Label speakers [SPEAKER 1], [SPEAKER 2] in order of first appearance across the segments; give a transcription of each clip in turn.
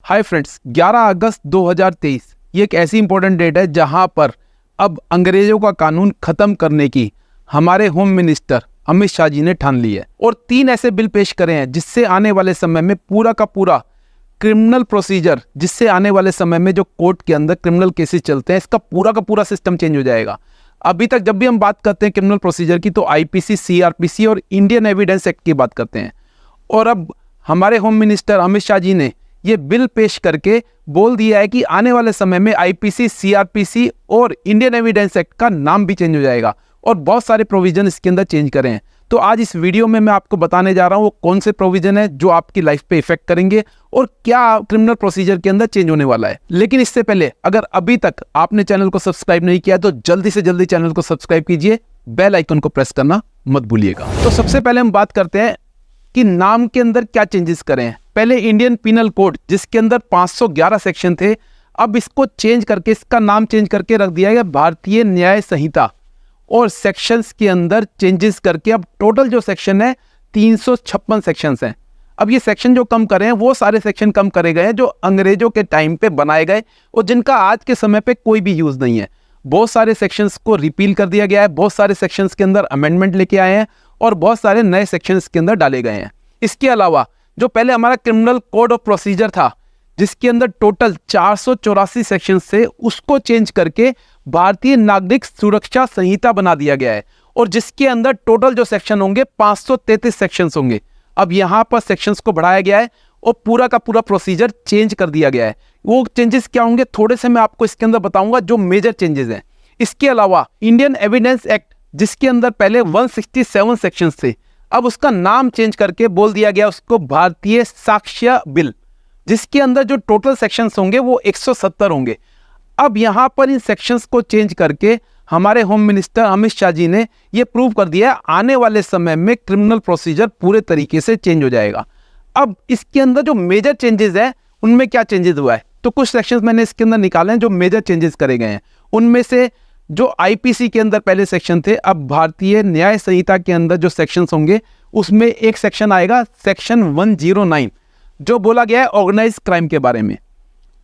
[SPEAKER 1] Hi friends, 11 अगस्त 2023 ये एक ऐसी इंपॉर्टेंट डेट है जहां पर अब अंग्रेजों का कानून खत्म करने की हमारे होम मिनिस्टर अमित शाह जी ने ठान ली है और 3 ऐसे बिल पेश करे हैं जिससे आने वाले समय में पूरा का पूरा क्रिमिनल प्रोसीजर, जिससे आने वाले समय में जो कोर्ट के अंदर क्रिमिनल केसेस चलते हैं, इसका पूरा का पूरा सिस्टम चेंज हो जाएगा। अभी तक जब भी हम बात करते हैं क्रिमिनल प्रोसीजर की तो आईपीसी, सीआरपीसी और इंडियन एविडेंस एक्ट की बात करते हैं, और अब हमारे होम मिनिस्टर अमित शाह जी ने ये बिल पेश करके बोल दिया है कि आने वाले समय में आईपीसी, सीआरपीसी और इंडियन एविडेंस एक्ट का नाम भी चेंज हो जाएगा और बहुत सारे प्रोविजन इसके अंदर चेंज करें हैं। तो आज इस वीडियो में मैं आपको बताने जा रहा हूँ वो कौन से प्रोविजन है जो आपकी लाइफ पे इफेक्ट करेंगे और क्या क्रिमिनल प्रोसीजर के अंदर चेंज होने वाला है। लेकिन इससे पहले अगर अभी तक आपने चैनल को सब्सक्राइब नहीं किया तो जल्दी से जल्दी चैनल को सब्सक्राइब कीजिए, बेल आइकन को प्रेस करना मत भूलिएगा। तो सबसे पहले हम बात करते हैं कि नाम के अंदर क्या चेंजेस करें हैं। पहले इंडियन पिनल कोड जिसके अंदर 511 सेक्शन थे, अब इसको चेंज करके इसका नाम चेंज करके रख दिया गया भारतीय न्याय संहिता, और सेक्शंस के अंदर चेंजेस करके अब टोटल जो सेक्शन है 356 सेक्शंस हैं। अब ये सेक्शन जो कम करे हैं वो सारे सेक्शन कम करे गए हैं जो अंग्रेजों के टाइम पे बनाए गए और जिनका आज के समय पे कोई भी यूज नहीं है। बहुत सारे सेक्शंस को रिपील कर दिया गया है, बहुत सारे सेक्शंस के अंदर अमेंडमेंट लेके आए हैं और बहुत सारे नए सेक्शंस के अंदर डाले गए हैं। इसके अलावा जो पहले हमारा क्रिमिनल कोड ऑफ प्रोसीजर था जिसके अंदर टोटल 484 सेक्शन थे, उसको चेंज करके भारतीय नागरिक सुरक्षा संहिता बना दिया गया है और जिसके अंदर टोटल जो सेक्शन होंगे 533 सेक्शंस होंगे। अब यहाँ पर सेक्शंस को बढ़ाया गया है और पूरा का पूरा प्रोसीजर चेंज कर दिया गया है। वो चेंजेस क्या होंगे थोड़े से मैं आपको इसके अंदर बताऊंगा जो मेजर चेंजेस हैं। इसके अलावा इंडियन एविडेंस एक्ट जिसके अंदर पहले 167 सेक्शंस थे, अब उसका नाम चेंज करके बोल दिया गया उसको भारतीय साक्ष्य बिल, जिसके अंदर जो टोटल सेक्शंस होंगे वो 170 होंगे। अब यहाँ पर इन सेक्शंस को चेंज करके हमारे होम मिनिस्टर अमित शाह जी ने ये प्रूव कर दिया है आने वाले समय में क्रिमिनल प्रोसीजर पूरे तरीके से चेंज हो जाएगा। अब इसके अंदर जो मेजर चेंजेस है उनमें क्या चेंजेस हुआ है, तो कुछ सेक्शंस मैंने इसके अंदर निकाले हैं जो मेजर चेंजेस करे गए हैं। उनमें से जो आईपीसी के अंदर पहले सेक्शन थे, अब भारतीय न्याय संहिता के अंदर जो सेक्शंस होंगे उसमें एक सेक्शन आएगा सेक्शन 109 जो बोला गया है ऑर्गेनाइज क्राइम के बारे में।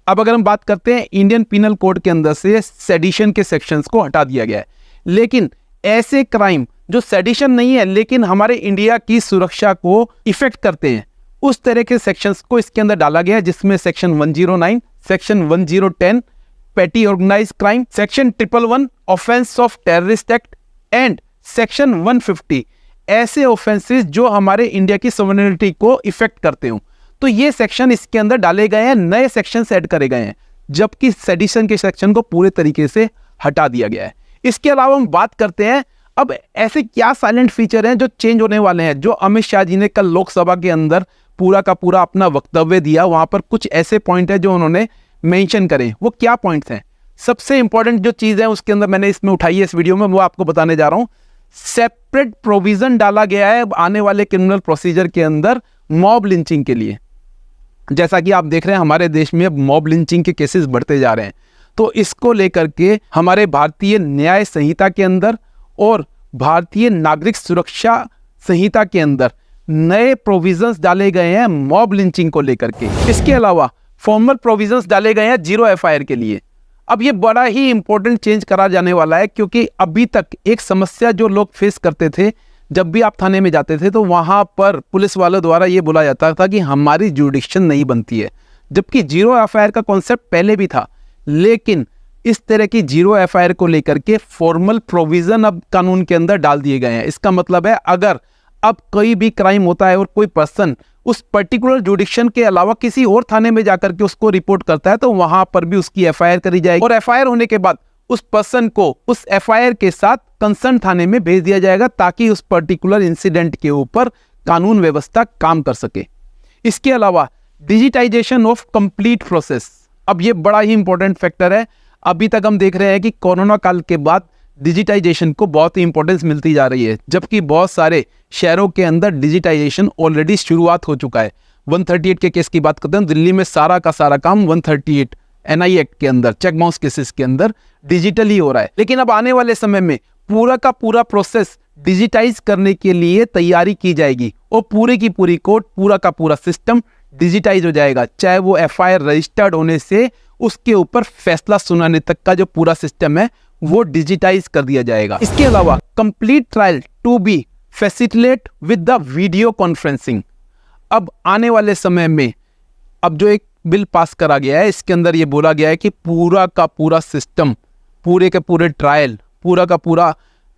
[SPEAKER 1] अब अगर हम बात करते हैं इंडियन पिनल कोड के अंदर से सेडिशन के सेक्शंस को हटा दिया गया है, लेकिन ऐसे क्राइम जो सेडिशन नहीं है लेकिन हमारे इंडिया की सुरक्षा को इफेक्ट करते हैं उस तरह के सेक्शंस को इसके अंदर डाला गया है, जिसमें section 109, section 1010 petty organise crime, section 111 offence of terrorist act and section 150 ऐसे ऑफेंसेस जो हमारे इंडिया की सॉवरेनिटी को इफेक्ट करते हो। तो ये सेक्शन इसके अंदर डाले गए हैं, नए सेक्शन ऐड करे गए हैं, जबकि सेडिशन के सेक्शन को पूरे तरीके से हटा दिया गया है। इसके अलावा हम बात करते हैं अब ऐसे क्या साइलेंट फीचर हैं जो चेंज होने वाले हैं। जो अमित शाह जी ने कल लोकसभा के अंदर पूरा का पूरा अपना वक्तव्य दिया, वहां पर कुछ ऐसे पॉइंट है जो उन्होंने मेंशन करें। वो क्या पॉइंट्स हैं? सबसे इंपॉर्टेंट जो चीज है उसके अंदर मैंने इसमें उठाई है इस वीडियो में, वो आपको बताने जा रहा हूं। सेपरेट प्रोविजन डाला गया है आने वाले क्रिमिनल प्रोसीजर के अंदर मॉब लिंचिंग के लिए। जैसा कि आप देख रहे हैं हमारे देश में अब मॉब लिंचिंग के केसेस बढ़ते जा रहे हैं, तो इसको लेकर के हमारे भारतीय न्याय संहिता के अंदर और भारतीय नागरिक सुरक्षा संहिता के अंदर नए प्रोविजंस डाले गए हैं मॉब लिंचिंग को लेकर के। इसके अलावा फॉर्मल प्रोविजंस डाले गए हैं जीरो एफआईआर के लिए। अब ये बड़ा ही इंपॉर्टेंट चेंज करा जाने वाला है, क्योंकि अभी तक एक समस्या जो लोग फेस करते थे, जब भी आप थाने में जाते थे तो वहां पर पुलिस वालों द्वारा ये बोला जाता था कि हमारी जुडिक्शन नहीं बनती है, जबकि जीरो एफआईआर का कॉन्सेप्ट पहले भी था। लेकिन इस तरह की जीरो एफआईआर को लेकर के फॉर्मल प्रोविजन अब कानून के अंदर डाल दिए गए हैं। इसका मतलब है अगर अब कोई भी क्राइम होता है और कोई पर्सन उस पर्टिकुलर जुडिक्शन के अलावा किसी और थाने में जाकर के उसको रिपोर्ट करता है तो वहां पर भी उसकी एफआईआर करी जाएगी और एफआईआर होने के बाद उस पर्सन को उस एफआईआर के साथ कंसर्न थाने में भेज दिया जाएगा ताकि उस पर्टिकुलर इंसिडेंट के ऊपर कानून व्यवस्था काम कर सके। इसके अलावा डिजिटाइजेशन ऑफ कंप्लीट प्रोसेस, अब ये बड़ा ही इंपॉर्टेंट फैक्टर है। अभी तक हम देख रहे हैं कि कोरोना काल के बाद डिजिटाइजेशन को बहुत ही इंपॉर्टेंस मिलती जा रही है, जबकि बहुत सारे शहरों के अंदर डिजिटाइजेशन ऑलरेडी शुरुआत हो चुका है। 138 के केस की बात करते हैं, दिल्ली में सारा का सारा काम 138 एनआई एक्ट के अंदर चेक बाउंस केसेस के अंदर डिजिटल ही हो रहा है। लेकिन अब आने वाले समय में पूरा का पूरा प्रोसेस डिजिटाइज करने के लिए तैयारी की जाएगी और पूरे की पूरी कोर्ट, पूरा का पूरा सिस्टम डिजिटाइज हो जाएगा, चाहे वो एफआईआर रजिस्टर्ड होने से उसके ऊपर फैसला सुनाने तक का जो पूरा सिस्टम है वो डिजिटाइज कर दिया जाएगा। इसके अलावा complete trial to be facilitate with the video conferencing. अब आने वाले समय में अब जो एक बिल पास करा गया है, इसके अंदर ये बोला गया है कि पूरा का पूरा सिस्टम, पूरे के पूरे ट्रायल, पूरा का पूरा,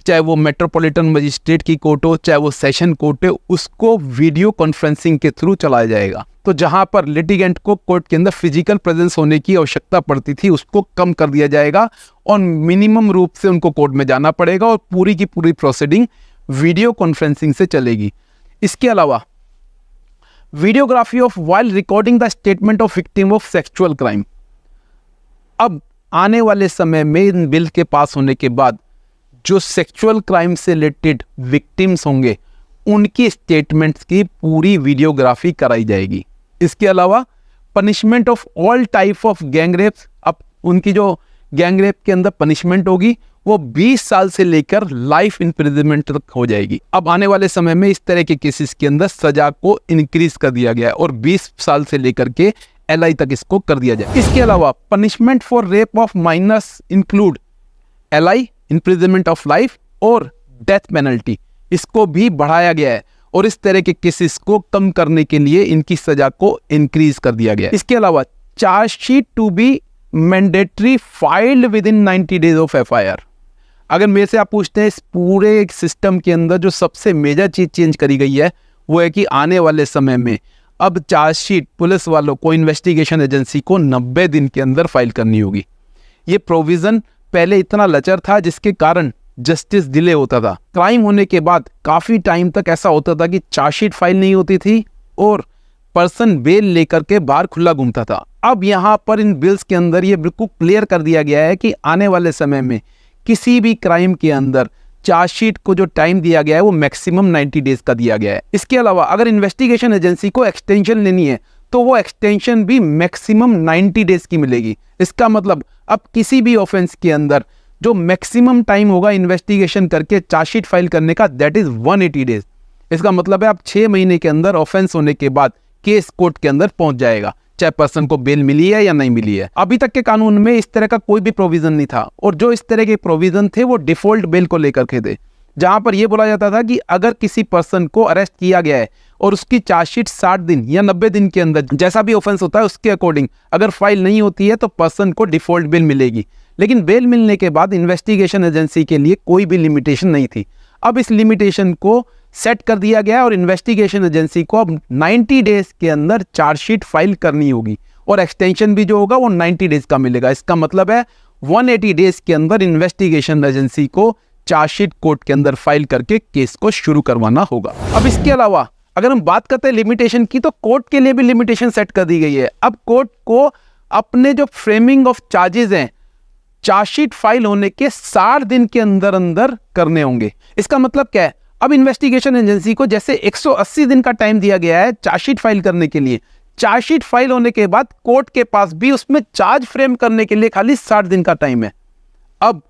[SPEAKER 1] चाहे वो मेट्रोपॉलिटन मजिस्ट्रेट की कोर्ट हो, चाहे वो सेशन कोर्ट हो, उसको वीडियो कॉन्फ्रेंसिंग के थ्रू चलाया जाएगा। तो जहां पर लिटिगेंट को कोर्ट के अंदर फिजिकल प्रेजेंस होने की आवश्यकता पड़ती थी, उसको कम कर दिया जाएगा और मिनिमम रूप से उनको कोर्ट में जाना पड़ेगा और पूरी की पूरी प्रोसीडिंग वीडियो कॉन्फ्रेंसिंग से चलेगी। इसके अलावा videography of while recording the statement of victim of sexual crime. अब आने वाले समय में इन बिल के पास होने के बाद जो सेक्सुअल क्राइम से रिलेटेड विक्टिम्स होंगे उनकी स्टेटमेंट्स की पूरी वीडियोग्राफी कराई जाएगी। इसके अलावा punishment of all type of gang rapes, अब उनकी जो गैंग रेप के अंदर पनिशमेंट होगी वो 20 साल से लेकर लाइफ इम्प्रिजनमेंट तक हो जाएगी। अब आने वाले समय में इस तरह के केसेस के अंदर सजा को इंक्रीज कर दिया गया है और 20 साल से लेकर के LI तक इसको कर दिया जाए। इसके अलावा punishment for rape of minors include LI, imprisonment of life और डेथ पेनल्टी, इसको भी बढ़ाया गया है और इस तरह के केसेस को कम करने के लिए इनकी सजा को इंक्रीज कर दिया गया है। इसके अलावा chargesheet to be mandatory filed within 90 days of FIR। अगर मेरे से आप पूछते हैं इस पूरे सिस्टम के अंदर जो सबसे मेजर चीज चेंज करी गई है वो है कि आने वाले समय में अब चार्जशीट पुलिस वालों को, इन्वेस्टिगेशन एजेंसी को 90 दिन के अंदर फाइल करनी होगी। ये प्रोविजन पहले इतना लचर था जिसके कारण जस्टिस डिले होता था। क्राइम होने के बाद काफी टाइम तक ऐसा होता था कि चार्जशीट फाइल नहीं होती थी और पर्सन बेल लेकर के बाहर खुला घूमता था। अब यहाँ पर इन बिल्स के अंदर ये बिल्कुल क्लियर कर दिया गया है कि आने वाले समय में किसी भी क्राइम के अंदर चार्जशीट को जो टाइम दिया गया है वो मैक्सिमम 90 डेज का दिया गया है। इसके अलावा अगर इन्वेस्टिगेशन एजेंसी को एक्सटेंशन लेनी है तो वो एक्सटेंशन भी मैक्सिमम 90 डेज की मिलेगी। इसका मतलब अब किसी भी ऑफेंस के अंदर जो मैक्सिमम टाइम होगा इन्वेस्टिगेशन करके चार्जशीट फाइल करने का, दैट इज 180 डेज। इसका मतलब है अब 6 महीने के अंदर ऑफेंस होने के बाद केस कोर्ट के अंदर पहुंच जाएगा, चाहे पर्सन को बेल मिली है या नहीं मिली है। अभी तक के कानून में इस तरह का कोई भी प्रोविजन नहीं था और जो इस तरह के प्रोविजन थे वो डिफॉल्ट बेल को लेकर के थे, जहां पर यह बोला जाता था कि अगर किसी पर्सन को अरेस्ट किया गया है और उसकी चार्जशीट 60 दिन या 90 दिन के अंदर, जैसा भी ऑफेंस होता है उसके अकॉर्डिंग अगर फाइल नहीं होती है तो पर्सन को डिफॉल्ट बेल मिलेगी। लेकिन बेल मिलने के बाद इन्वेस्टिगेशन एजेंसी के लिए कोई भी लिमिटेशन नहीं थी। अब इस लिमिटेशन को सेट कर दिया गया और इन्वेस्टिगेशन एजेंसी को अब 90 डेज के अंदर चार्जशीट फाइल करनी होगी और एक्सटेंशन भी जो होगा वो 90 डेज का मिलेगा। इसका मतलब है 180 डेज के अंदर इन्वेस्टिगेशन एजेंसी को चार्जशीट कोर्ट के अंदर फाइल करके केस को शुरू करवाना होगा। अब इसके अलावा अगर हम बात करते हैं लिमिटेशन की, तो कोर्ट के लिए भी लिमिटेशन सेट कर दी गई है। अब कोर्ट को अपने जो फ्रेमिंग ऑफ चार्जेस हैं चार्जशीट फाइल होने के 60 दिन के अंदर अंदर करने होंगे। इसका मतलब क्या है, अब इन्वेस्टिगेशन एजेंसी को जैसे 180 दिन का टाइम दिया गया है चार्जशीट फाइल करने के लिए, चार्जशीट फाइल होने के बाद कोर्ट के पास भी उसमें चार्ज फ्रेम करने के लिए खाली 60 दिन का टाइम है। अब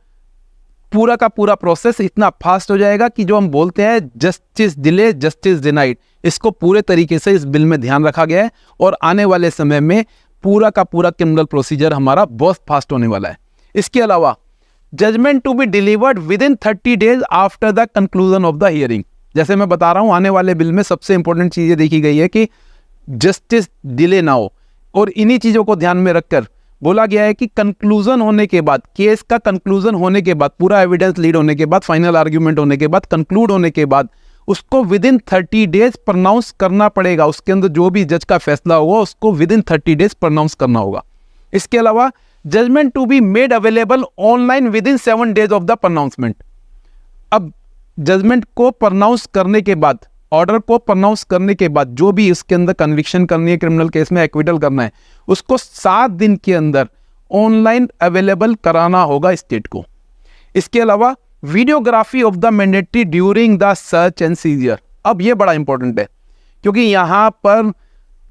[SPEAKER 1] पूरा का पूरा प्रोसेस इतना फास्ट हो जाएगा कि जो हम बोलते हैं जस्टिस डिले जस्टिस डिनाइड, इसको पूरे तरीके से इस बिल में ध्यान रखा गया है और आने वाले समय में पूरा का पूरा क्रिमिनल प्रोसीजर हमारा बहुत फास्ट होने वाला है। इसके अलावा judgement to be delivered within 30 days after the conclusion of the hearing. जैसे मैं बता रहा हूं, आने वाले बिल में सबसे इंपॉर्टेंट चीज ये देखी गई है कि जस्टिस डिले ना हो और इन्हीं चीजों को ध्यान में रखकर बोला गया है कि कंक्लूजन होने के बाद, केस का कंक्लूजन होने के बाद, पूरा एविडेंस लीड होने के बाद, फाइनल आर्ग्यूमेंट होने के बाद, कंक्लूड होने के बाद उसको विद इन 30 डेज प्रोनाउंस करना पड़ेगा। उसके अंदर जो भी जज का फैसला होगा उसको विद इन 30 डेज प्रोनाउंस करना होगा। इसके अलावा judgement to be made available online within 7 days of the pronouncement. अब जजमेंट को प्रोनाउंस करने के बाद, ऑर्डर को प्रोनाउंस करने के बाद जो भी इसके अंदर कन्विक्शन करनी है, क्रिमिनल केस में एक्विटल करना है, उसको 7 दिन के अंदर ऑनलाइन अवेलेबल कराना होगा स्टेट को। इसके अलावा videography of the mandatory during the search and seizure. अब ये बड़ा इंपॉर्टेंट है क्योंकि यहाँ पर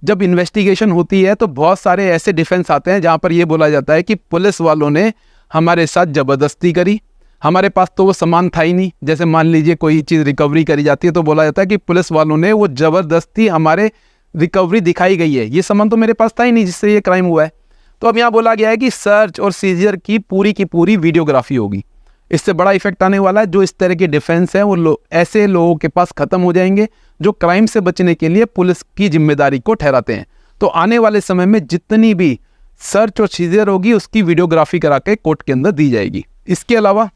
[SPEAKER 1] जब इन्वेस्टिगेशन होती है तो बहुत सारे ऐसे डिफेंस आते हैं जहाँ पर यह बोला जाता है कि पुलिस वालों ने हमारे साथ जबरदस्ती करी, हमारे पास तो वो सामान था ही नहीं। जैसे मान लीजिए कोई चीज़ रिकवरी करी जाती है तो बोला जाता है कि पुलिस वालों ने वो जबरदस्ती हमारे रिकवरी दिखाई गई है। ये सामान तो मेरे पास था ही नहीं जिससे ये क्राइम हुआ है। तो अब यहाँ बोला गया है कि सर्च और सीजर की पूरी वीडियोग्राफी होगी। इससे बड़ा इफेक्ट आने वाला है। जो इस तरह के डिफेंस हैं वो ऐसे लोगों के पास खत्म हो जाएंगे जो क्राइम से बचने के लिए पुलिस की जिम्मेदारी को ठहराते हैं। तो आने वाले समय में जितनी भी सर्च और सीजर होगी उसकी वीडियोग्राफी करा के कोर्ट के अंदर दी जाएगी। इसके अलावा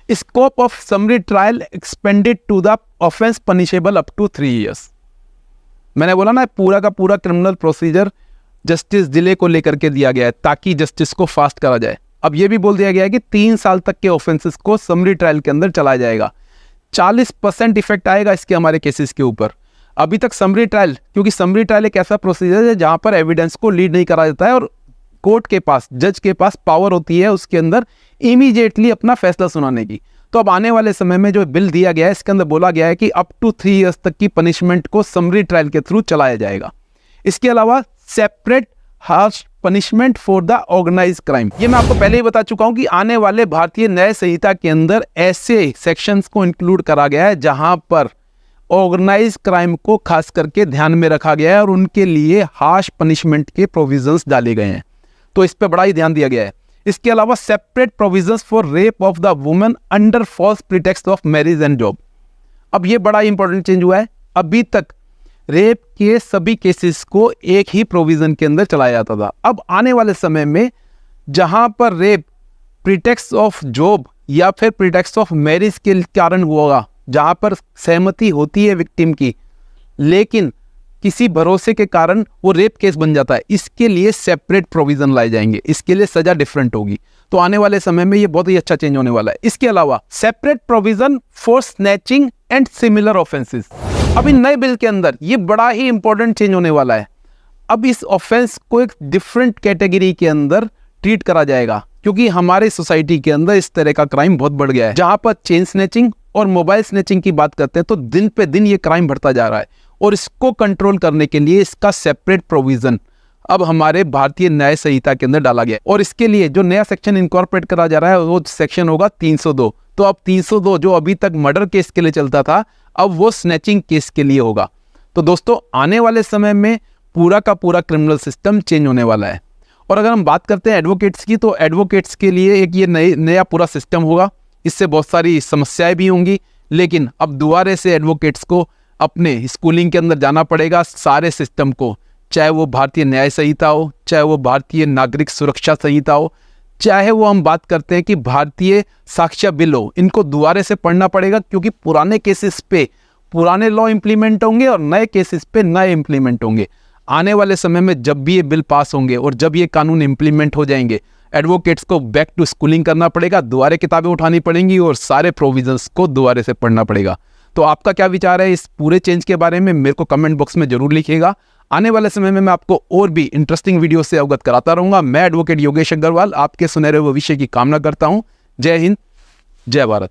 [SPEAKER 1] scope of summary trial expanded to the offence punishable up to 3 years। मैंने बोला ना पूरा का पूरा क्रिमिनल प्रोसीजर जस्टिस डिले को लेकर के दिया गया है ताकि जस्टिस को फास्ट करा जाए। अब ये भी बोल दिया गया है कि 3 साल तक के ऑफेंसेस को समरी ट्रायल के अंदर चलाया जाएगा। 40% इफेक्ट आएगा इसके हमारे केसेस के ऊपर। अभी तक समरी ट्रायल, क्योंकि समरी ट्रायल एक ऐसा प्रोसीजर है जहां पर एविडेंस को लीड नहीं करा जाता है और कोर्ट के पास, जज के पास पावर होती है उसके अंदर इमीडिएटली अपना फैसला सुनाने की। तो अब आने वाले समय में जो बिल दिया गया है इसके अंदर बोला गया है कि अप टू 3 years तक की पनिशमेंट को समरी ट्रायल के थ्रू चलाया जाएगा। इसके अलावा separate harsh punishment for the organise crime. ये मैं आपको पहले ही बता चुका हूं कि आने वाले भारतीय न्याय संहिता के अंदर ऐसे सेक्शंस को इंक्लूड करा गया है जहां पर ऑर्गेनाइज क्राइम को खास करके ध्यान में रखा गया है और उनके लिए हार्श पनिशमेंट के प्रोविजंस डाले गए हैं। तो इस पे बड़ा ही ध्यान दिया गया है। इसके अलावा separate provisions for rape of the women under false pretext of marriage and job. अब ये बड़ा इंपॉर्टेंट चेंज हुआ है। अभी तक रेप के सभी केसेस को एक ही प्रोविजन के अंदर चलाया जाता था। अब आने वाले समय में जहां पर रेप प्रीटेक्स्ट ऑफ जॉब या फिर प्रीटेक्स्ट ऑफ मैरिज के कारण होगा, जहां पर सहमति होती है विक्टिम की लेकिन किसी भरोसे के कारण वो रेप केस बन जाता है, इसके लिए सेपरेट प्रोविजन लाए जाएंगे। इसके लिए सजा डिफरेंट होगी। तो आने वाले समय में ये बहुत ही अच्छा चेंज होने वाला है। इसके अलावा separate provision for snatching and similar offences. अब इन नए बिल के अंदर ये बड़ा ही इंपॉर्टेंट चेंज होने वाला है। अब इस ऑफेंस को एक डिफरेंट कैटेगरी के अंदर ट्रीट करा जाएगा क्योंकि हमारे सोसाइटी के अंदर इस तरह का क्राइम बहुत बढ़ गया है। जहां पर चेन स्नैचिंग और मोबाइल स्नैचिंग की बात करते हैं तो दिन पे दिन ये क्राइम बढ़ता जा रहा है और इसको कंट्रोल करने के लिए इसका सेपरेट प्रोविजन अब हमारे भारतीय न्याय संहिता के अंदर डाला गया और इसके लिए जो नया सेक्शन इनकॉर्पोरेट करा जा रहा है वो सेक्शन होगा 302। तो अब 302 जो अभी तक मर्डर केस के लिए चलता था अब वो स्नैचिंग केस के लिए होगा। तो दोस्तों आने वाले समय में पूरा का पूरा क्रिमिनल सिस्टम चेंज होने वाला है। और अगर हम बात करते हैं एडवोकेट्स की तो एडवोकेट्स के लिए एक ये नया पूरा सिस्टम होगा। इससे बहुत सारी समस्याएं भी होंगी लेकिन अब दोबारा से एडवोकेट्स को अपने स्कूलिंग के अंदर जाना पड़ेगा सारे सिस्टम को, चाहे वो भारतीय न्याय संहिता हो, चाहे वो भारतीय नागरिक सुरक्षा संहिता हो, चाहे वो हम बात करते हैं कि भारतीय साक्ष्य बिल हो, इनको दोबारा से पढ़ना पड़ेगा क्योंकि पुराने केसेस पे पुराने लॉ इंप्लीमेंट होंगे और नए केसेस पे नए इंप्लीमेंट होंगे। आने वाले समय में जब भी ये बिल पास होंगे और जब ये कानून इंप्लीमेंट हो जाएंगे एडवोकेट्स को बैक टू स्कूलिंग करना पड़ेगा, दोबारा किताबें उठानी पड़ेंगी और सारे प्रोविजंस को दोबारा से पढ़ना पड़ेगा। तो आपका क्या विचार है इस पूरे चेंज के बारे में, मेरे को कमेंट बॉक्स में जरूर लिखिएगा। आने वाले समय में मैं आपको और भी इंटरेस्टिंग वीडियो से अवगत कराता रहूंगा। मैं एडवोकेट योगेश अग्रवाल आपके सुनहरे भविष्य की कामना करता हूं। जय हिंद, जय भारत।